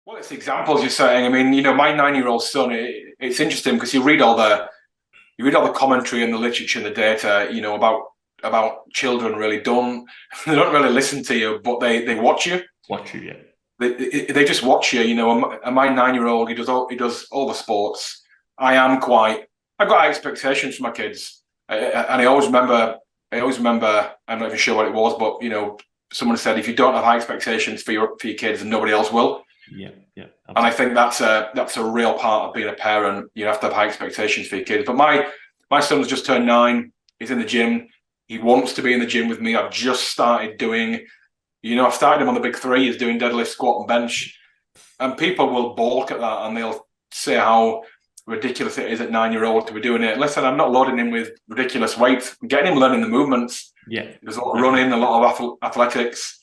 Well, it's examples you're saying. I mean, my 9-year-old son. It's interesting because you read all the commentary and the literature and the data. About children really don't they don't really listen to you, but they watch you. Watch you, yeah. They just watch you. And my 9-year-old, he does all the sports. I've got high expectations for my kids, and I always remember. I'm not even sure what it was, but someone said if you don't have high expectations for your kids, then nobody else will. Yeah, yeah, And I absolutely. think that's a real part of being a parent. You have to have high expectations for your kids. But my son's just turned 9. He's in the gym. He wants to be in the gym with me. I've just started doing. I've started him on the big three. He's doing deadlift, squat, and bench. And people will balk at that, and they'll say how ridiculous it is at 9-year-old to be doing it. Listen, I'm not loading him with ridiculous weight. I'm getting him learning the movements. Yeah, There's a lot of definitely. running, a lot of athletics,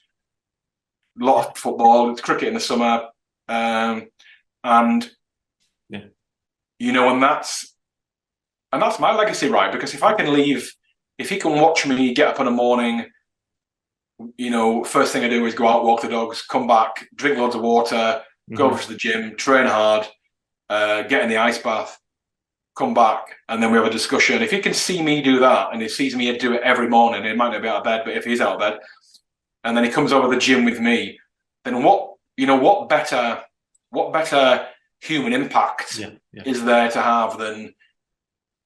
a lot of football. It's cricket in the summer, and Yeah, and that's my legacy, right? Because if he can watch me get up in the morning, first thing I do is go out, walk the dogs, come back, drink loads of water, go over hmm to the gym, train hard, get in the ice bath, come back, and then we have a discussion. If he can see me do that, and he sees me do it every morning, he might not be out of bed, but if he's out of bed, and then he comes over the gym with me, then what better human impact yeah, yeah. is there to have than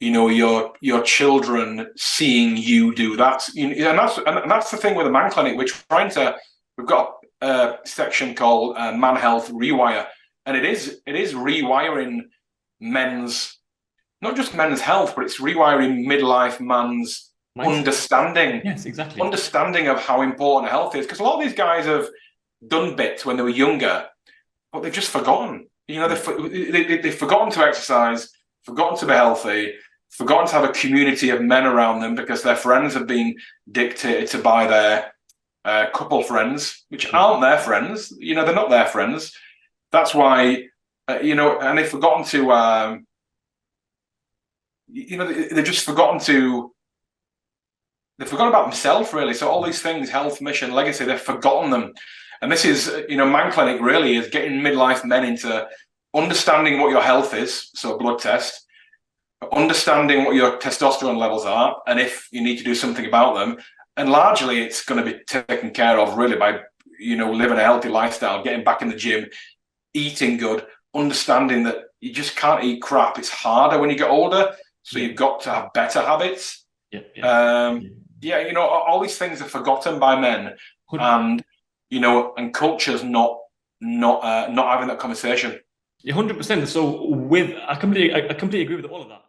your children seeing you do that? And that's the thing with the Man Clinic. We've got a section called Man Health Rewire, and it is rewiring men's not just men's health, but it's rewiring midlife man's Mindset. understanding Yes, exactly. understanding of how important health is. Because a lot of these guys have done bits when they were younger, but they've just forgotten. Yeah, They've forgotten to exercise, forgotten to be healthy, forgotten to have a community of men around them because their friends have been dictated to by their couple friends, which yeah. aren't their friends. They're not their friends. That's why, and they've just forgotten to. They've forgotten about themselves, really. So all these things, health, mission, legacy, they've forgotten them. And this is, Man Clinic really is getting midlife men into understanding what your health is, so a blood test, understanding what your testosterone levels are, and if you need to do something about them. And largely, it's going to be taken care of really by, living a healthy lifestyle, getting back in the gym, eating good, understanding that you just can't eat crap. It's harder when you get older, so Yeah, you've got to have better habits. yeah, yeah. Um, Yeah. yeah, all these things are forgotten by men, and and culture's not having that conversation. 100%. So I completely agree with all of that.